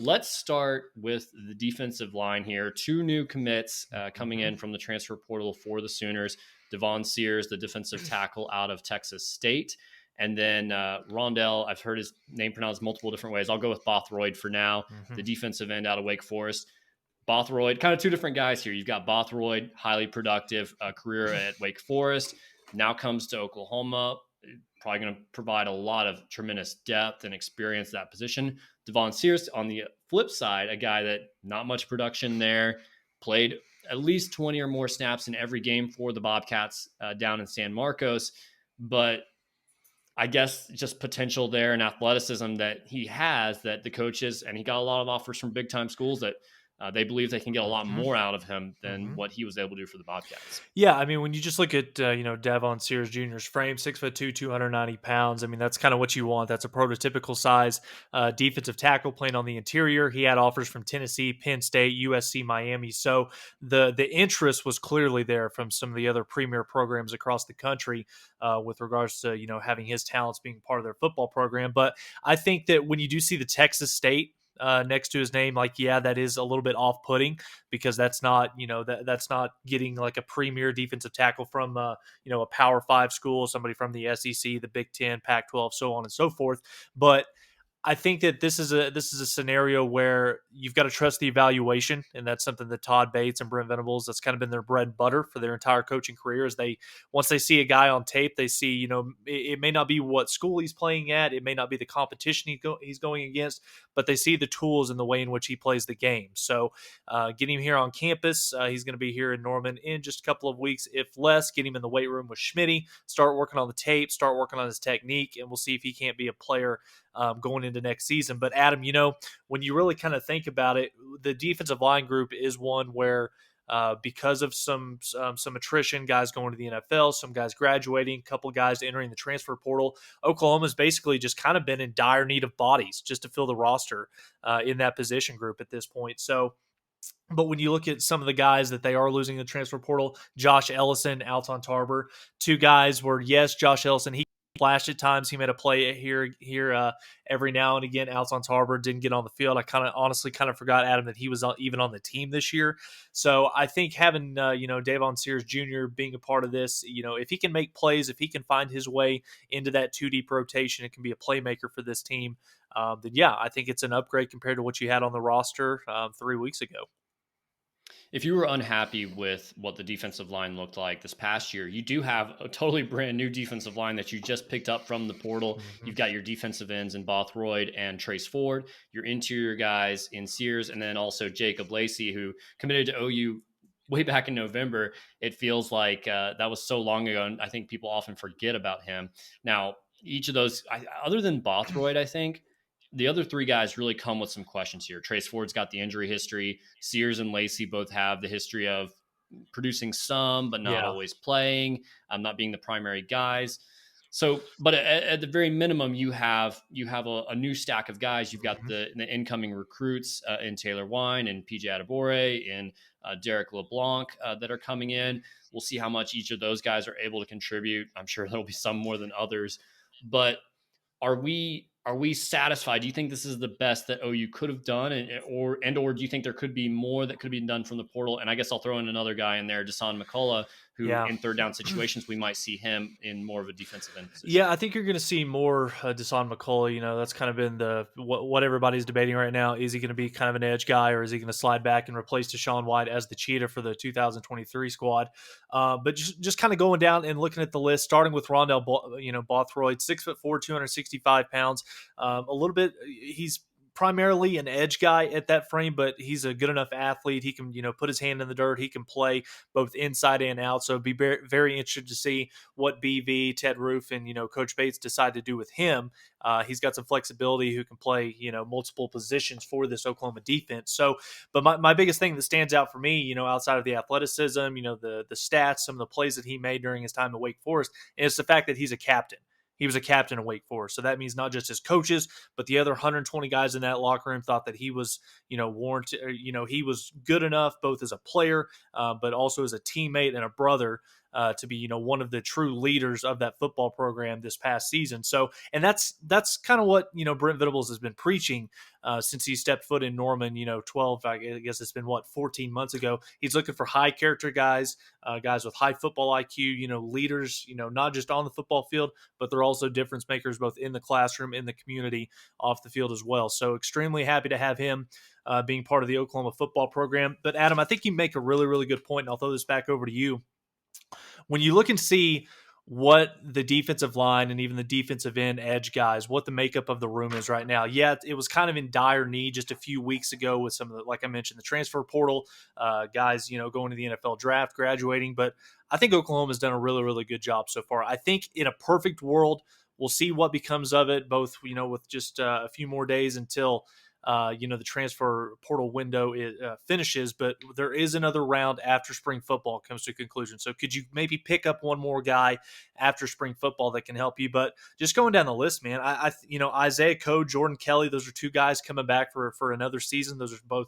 let's start with the defensive line here. Two new commits coming in from the transfer portal for the Sooners. Devon Sears, the defensive tackle out of Texas State. And then Rondell, I've heard his name pronounced multiple different ways. I'll go with Bothroyd for now, the defensive end out of Wake Forest. Bothroyd, kind of two different guys here. You've got Bothroyd, highly productive career at Wake Forest, now comes to Oklahoma, probably going to provide a lot of tremendous depth and experience at that position. Devon Sears, on the flip side, a guy that not much production there, played at least 20 or more snaps in every game for the Bobcats down in San Marcos, but I guess just potential there and athleticism that he has that the coaches, and he got a lot of offers from big time schools that they believe they can get a lot more out of him than what he was able to do for the Bobcats. Yeah, I mean, when you just look at, Devon Sears Jr.'s frame, 6'2", 290 pounds, I mean, that's kind of what you want. That's a prototypical size defensive tackle playing on the interior. He had offers from Tennessee, Penn State, USC, Miami. So the interest was clearly there from some of the other premier programs across the country with regards to, having his talents being part of their football program. But I think that when you do see the Texas State next to his name, that is a little bit off-putting because that's not, that's not getting like a premier defensive tackle from, a Power 5 school, somebody from the SEC, the Big Ten, Pac-12, so on and so forth. But I think that this is a scenario where you've got to trust the evaluation, and that's something that Todd Bates and Brent Venables, that's kind of been their bread and butter for their entire coaching career. Is once they see a guy on tape, they see it may not be what school he's playing at, it may not be the competition he's going against, but they see the tools and the way in which he plays the game. So get him here on campus. He's going to be here in Norman in just a couple of weeks, if less. Get him in the weight room with Schmitty. Start working on the tape. Start working on his technique, and we'll see if he can't be a player going into next season. But Adam, when you really kind of think about it, the defensive line group is one where because of some attrition, guys going to the NFL, some guys graduating, a couple guys entering the transfer portal, Oklahoma's basically just kind of been in dire need of bodies just to fill the roster in that position group at this point. So, but when you look at some of the guys that they are losing in the transfer portal, Josh Ellison, Alton Tarver, two guys where, yes, Josh Ellison, he flashed at times. He made a play here every now and again. Alton Tarver didn't get on the field. I honestly forgot, Adam, that he was even on the team this year. So I think having Devon Sears Jr. being a part of this, if he can make plays, if he can find his way into that 2-deep rotation, it can be a playmaker for this team. Then yeah, I think it's an upgrade compared to what you had on the roster 3 weeks ago. If you were unhappy with what the defensive line looked like this past year, you do have a totally brand new defensive line that you just picked up from the portal. You've got your defensive ends in Bothroyd and Trace Ford, your interior guys in Sears, and then also Jacob Lacey, who committed to OU way back in November. It feels like that was so long ago, and I think people often forget about him. Now, each of those, other than Bothroyd, I think, the other three guys really come with some questions here. Trace Ford's got the injury history. Sears and Lacey both have the history of producing some, but not always playing, not being the primary guys. So, but at the very minimum, you have a new stack of guys. You've got the incoming recruits in Taylor Wine and PJ Adebore and Derek LeBlanc that are coming in. We'll see how much each of those guys are able to contribute. I'm sure there'll be some more than others, but are we satisfied? Do you think this is the best that OU could have done, or do you think there could be more that could be done from the portal? And I guess I'll throw in another guy in there, Dasan McCullough, who in third down situations, we might see him in more of a defensive end position. Yeah, I think you're going to see more Dasan McCullough. That's kind of been what everybody's debating right now. Is he going to be kind of an edge guy, or is he going to slide back and replace Deshaun White as the cheetah for the 2023 squad? But just kind of going down and looking at the list, starting with Rondell, Bothroyd, 6'4", 265 pounds. A little bit, he's primarily an edge guy at that frame, but he's a good enough athlete. He can, put his hand in the dirt. He can play both inside and out. So it'd be very, very interested to see what BV, Ted Roof, and, Coach Bates decide to do with him. He's got some flexibility, who can play, multiple positions for this Oklahoma defense. So, but my biggest thing that stands out for me, outside of the athleticism, the stats, some of the plays that he made during his time at Wake Forest, is the fact that he's a captain. He was a captain of Wake Forest. So that means not just his coaches, but the other 120 guys in that locker room thought that he was, warranted, he was good enough both as a player, but also as a teammate and a brother to be, one of the true leaders of that football program this past season. So, and that's kind of what, Brent Venables has been preaching since he stepped foot in Norman, 12, I guess it's been 14 months ago. He's looking for high character guys, guys with high football IQ, leaders, not just on the football field, but they're also difference makers both in the classroom, in the community, off the field as well. So extremely happy to have him being part of the Oklahoma football program. But Adam, I think you make a really, really good point, and I'll throw this back over to you. When you look and see what the defensive line and even the defensive end edge guys, what the makeup of the room is right now. Yeah, it was kind of in dire need just a few weeks ago with some of the, like I mentioned, the transfer portal guys, going to the NFL draft, graduating. But I think Oklahoma's done a really, really good job so far. I think in a perfect world, we'll see what becomes of it, both, with just a few more days until the transfer portal window finishes, but there is another round after spring football comes to a conclusion. So could you maybe pick up one more guy after spring football that can help you? But just going down the list, man, Isaiah Coe, Jordan Kelly, those are two guys coming back for another season. Those are both,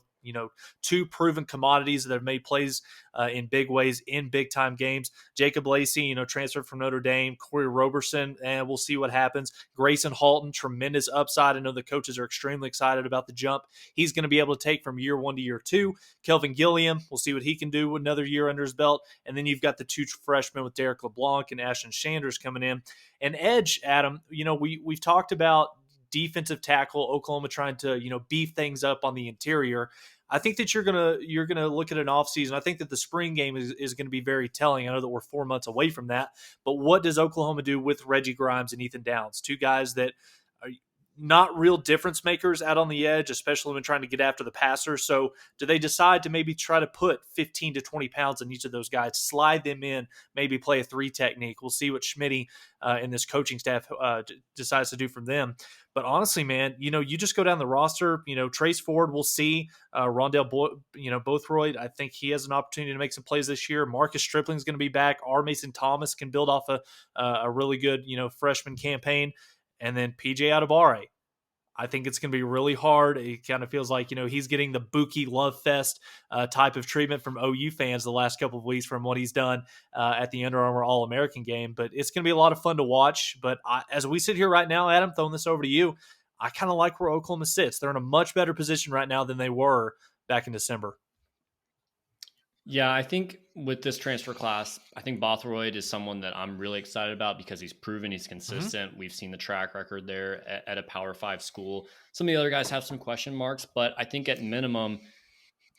two proven commodities that have made plays in big ways in big time games. Jacob Lacey, transferred from Notre Dame. Corey Roberson, and we'll see what happens. Grayson Halton, tremendous upside. I know the coaches are extremely excited about the jump he's going to be able to take from year 1 to year 2. Kelvin Gilliam, we'll see what he can do with another year under his belt. And then you've got the two freshmen with Derek LeBlanc and Ashton Sanders coming in. And edge, Adam, we've talked about defensive tackle, Oklahoma trying to, beef things up on the interior. I think that you're gonna look at an offseason. I think that the spring game is going to be very telling. I know that we're 4 months away from that, but what does Oklahoma do with Reggie Grimes and Ethan Downs, two guys that are not real difference makers out on the edge, especially when trying to get after the passer? So do they decide to maybe try to put 15 to 20 pounds on each of those guys, slide them in, maybe play a 3 technique? We'll see what Schmitty and this coaching staff decides to do from them. But honestly, man, you just go down the roster, Trace Ford, we'll see. Rondell, Bothroyd, I think he has an opportunity to make some plays this year. Marcus Stripling's going to be back. R. Mason Thomas can build off a really good, freshman campaign. And then PJ Adebawore. I think it's going to be really hard. It kind of feels like, he's getting the Buki Love Fest type of treatment from OU fans the last couple of weeks from what he's done at the Under Armour All-American game. But it's going to be a lot of fun to watch. But as we sit here right now, Adam, throwing this over to you, I kind of like where Oklahoma sits. They're in a much better position right now than they were back in December. Yeah, I think with this transfer class, I think Bothroyd is someone that I'm really excited about because he's proven he's consistent. Mm-hmm. We've seen the track record there at a Power 5 school. Some of the other guys have some question marks, but I think at minimum,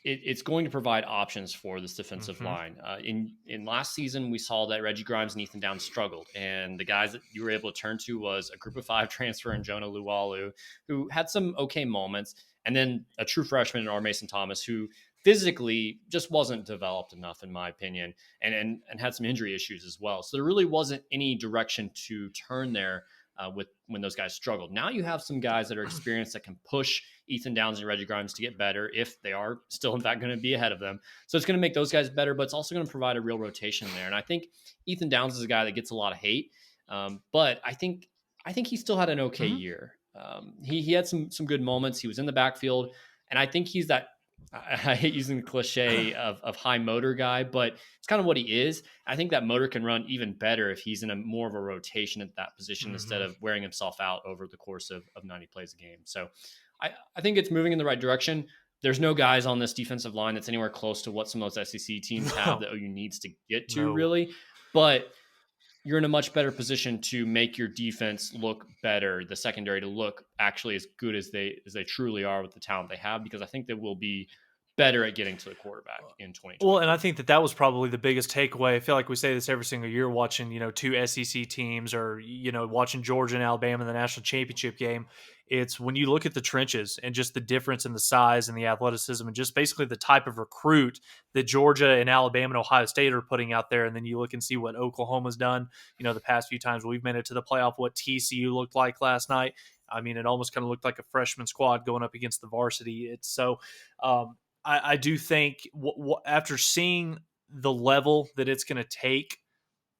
it's going to provide options for this defensive mm-hmm. line. In last season, we saw that Reggie Grimes and Ethan Downs struggled, and the guys that you were able to turn to was a Group of 5 transfer in Jonah Luwalu, who had some okay moments, and then a true freshman in R. Mason Thomas, who physically just wasn't developed enough, in my opinion, and had some injury issues as well. So there really wasn't any direction to turn there with when those guys struggled. Now you have some guys that are experienced that can push Ethan Downs and Reggie Grimes to get better if they are still, in fact, going to be ahead of them. So it's going to make those guys better, but it's also going to provide a real rotation there. And I think Ethan Downs is a guy that gets a lot of hate, but I think he still had an okay mm-hmm. year. He had some good moments. He was in the backfield, and I think he's that. I hate using the cliche of high motor guy, but it's kind of what he is. I think that motor can run even better if he's in a more of a rotation at that position mm-hmm. instead of wearing himself out over the course of 90 plays a game. So I think it's moving in the right direction. There's no guys on this defensive line that's anywhere close to what some of those SEC teams have that OU needs to get to really. But you're in a much better position to make your defense look better, the secondary to look actually as good as they truly are with the talent they have, because I think they will be better at getting to the quarterback in 2020. Well, and I think that was probably the biggest takeaway. I feel like we say this every single year watching, two SEC teams or, watching Georgia and Alabama in the national championship game. It's when you look at the trenches and just the difference in the size and the athleticism and just basically the type of recruit that Georgia and Alabama and Ohio State are putting out there. And then you look and see what Oklahoma's done, the past few times we've made it to the playoff, what TCU looked like last night. I mean, it almost kind of looked like a freshman squad going up against the varsity. It's so, I do think after seeing the level that it's going to take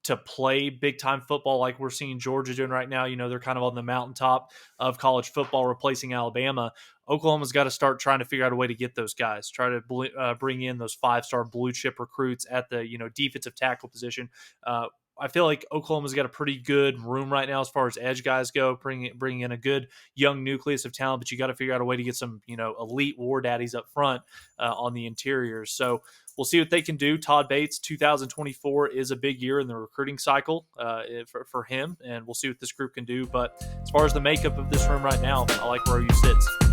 to play big time football like we're seeing Georgia doing right now. They're kind of on the mountaintop of college football, replacing Alabama. Oklahoma's got to start trying to figure out a way to get those guys, try to bring in those 5-star blue chip recruits at the defensive tackle position. I feel like Oklahoma's got a pretty good room right now as far as edge guys go, bringing in a good young nucleus of talent, but you got to figure out a way to get some elite war daddies up front on the interiors. So we'll see what they can do. Todd Bates, 2024 is a big year in the recruiting cycle for him, and we'll see what this group can do. But as far as the makeup of this room right now, I like where OU sits.